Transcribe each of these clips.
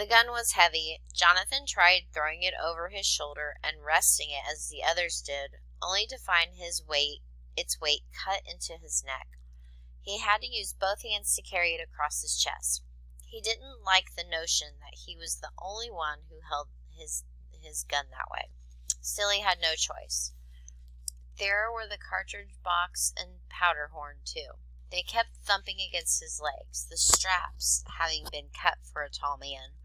The gun was heavy. Jonathan tried throwing it over his shoulder and resting it as the others did, only to find its weight cut into his neck. He had to use both hands to carry it across his chest. He didn't like the notion that he was the only one who held his gun that way. Still, he had no choice. There were the cartridge box and powder horn, too. They kept thumping against his legs, the straps having been cut for a tall man.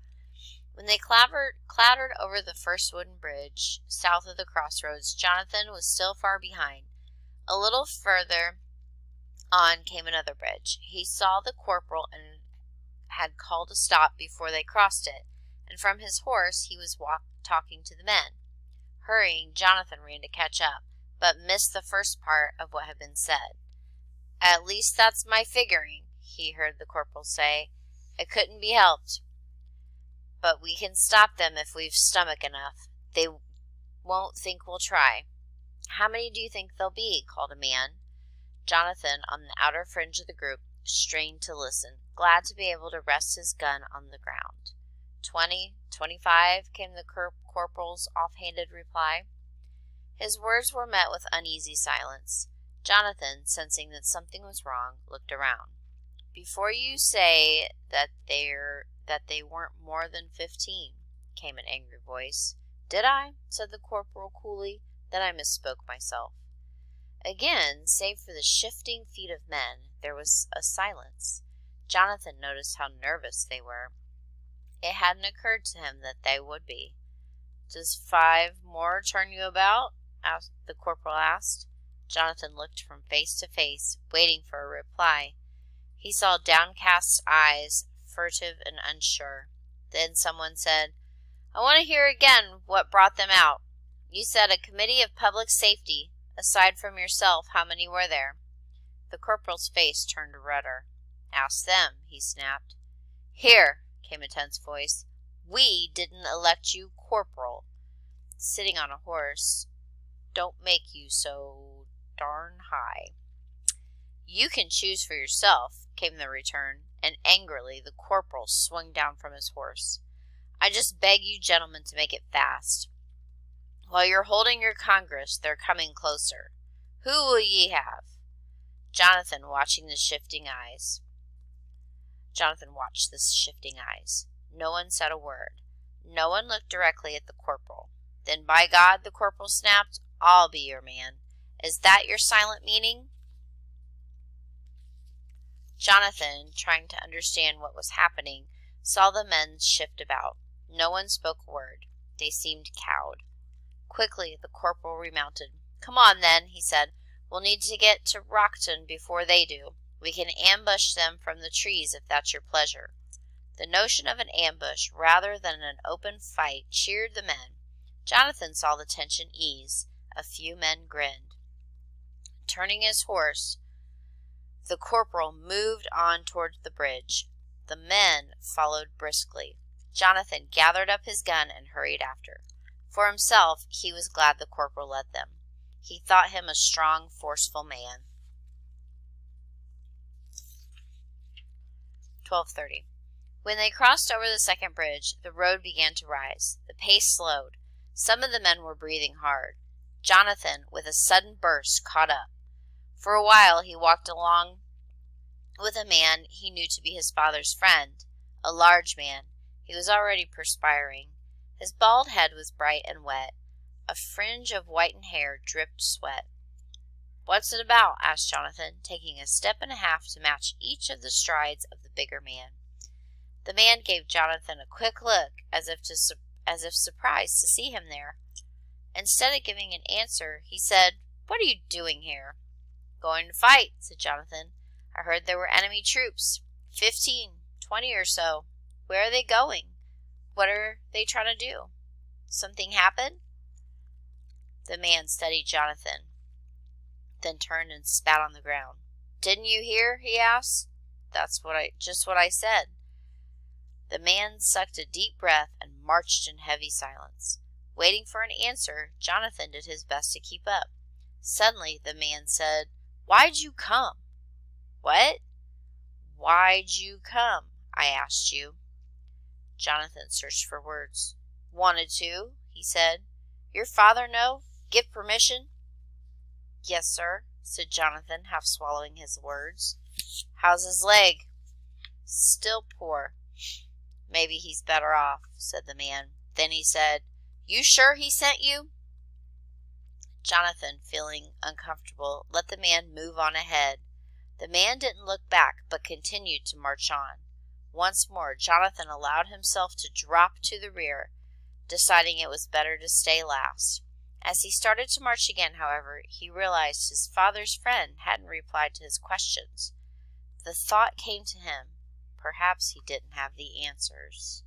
When they clattered over the first wooden bridge south of the crossroads, Jonathan was still far behind. A little further on came another bridge. He saw the corporal and had called a stop before they crossed it, and from his horse he was talking to the men. Hurrying, Jonathan ran to catch up, but missed the first part of what had been said. "At least that's my figuring," he heard the corporal say. "It couldn't be helped. But we can stop them if we've stomach enough. They won't think we'll try." "How many do you think there'll be?" called a man. Jonathan, on the outer fringe of the group, strained to listen, glad to be able to rest his gun on the ground. 20, 25, came the corporal's offhanded reply. His words were met with uneasy silence. Jonathan, sensing that something was wrong, looked around. "Before you say that they weren't more than 15, came an angry voice. "Did I?" said the corporal coolly. "Then I misspoke myself." Again, save for the shifting feet of men, there was a silence. Jonathan noticed how nervous they were. It hadn't occurred to him that they would be. "Does 5 more turn you about?" the corporal asked. Jonathan looked from face to face, waiting for a reply. He saw downcast eyes, furtive and unsure. Then someone said, "I want to hear again what brought them out. You said a committee of public safety. Aside from yourself, how many were there?" The corporal's face turned redder. "Ask them," he snapped. "Here," came a tense voice. "We didn't elect you corporal. Sitting on a horse don't make you so darn high." "You can choose for yourself," came the return, and angrily the corporal swung down from his horse. "I just beg you gentlemen to make it fast. While you're holding your congress, they're coming closer. Who will ye have?" Jonathan watched the shifting eyes. No one said a word. No one looked directly at the corporal. "Then, by God," the corporal snapped, "I'll be your man. Is that your silent meaning?" Jonathan, trying to understand what was happening, saw the men shift about. No one spoke a word. They seemed cowed. Quickly, the corporal remounted. "Come on, then," he said. "We'll need to get to Rockton before they do. We can ambush them from the trees if that's your pleasure." The notion of an ambush rather than an open fight cheered the men. Jonathan saw the tension ease. A few men grinned. Turning his horse, the corporal moved on toward the bridge. The men followed briskly. Jonathan gathered up his gun and hurried after. For himself, he was glad the corporal led them. He thought him a strong, forceful man. 12:30. When they crossed over the second bridge, the road began to rise. The pace slowed. Some of the men were breathing hard. Jonathan, with a sudden burst, caught up. For a while he walked along with a man he knew to be his father's friend, a large man. He was already perspiring. His bald head was bright and wet. A fringe of whitened hair dripped sweat. "What's it about?" asked Jonathan, taking a step and a half to match each of the strides of the bigger man. The man gave Jonathan a quick look, as if surprised to see him there. Instead of giving an answer, he said, "What are you doing here?" "Going to fight," said Jonathan. "I heard there were enemy troops. 15, 20 or so. Where are they going? What are they trying to do? Something happen?" The man studied Jonathan, then turned and spat on the ground. "Didn't you hear?" he asked. "That's just what I said." The man sucked a deep breath and marched in heavy silence. Waiting for an answer, Jonathan did his best to keep up. Suddenly the man said, "Why'd you come?" "What?" "Why'd you come? I asked you." Jonathan searched for words. "Wanted to," he said. "Your father know? Give permission?" "Yes, sir," said Jonathan, half swallowing his words. "How's his leg?" "Still poor." "Maybe he's better off," said the man. Then he said, "You sure he sent you?" Jonathan, feeling uncomfortable, let the man move on ahead. The man didn't look back, but continued to march on. Once more Jonathan allowed himself to drop to the rear, deciding it was better to stay last. As he started to march again, however, he realized his father's friend hadn't replied to his questions. The thought came to him, perhaps he didn't have the answers.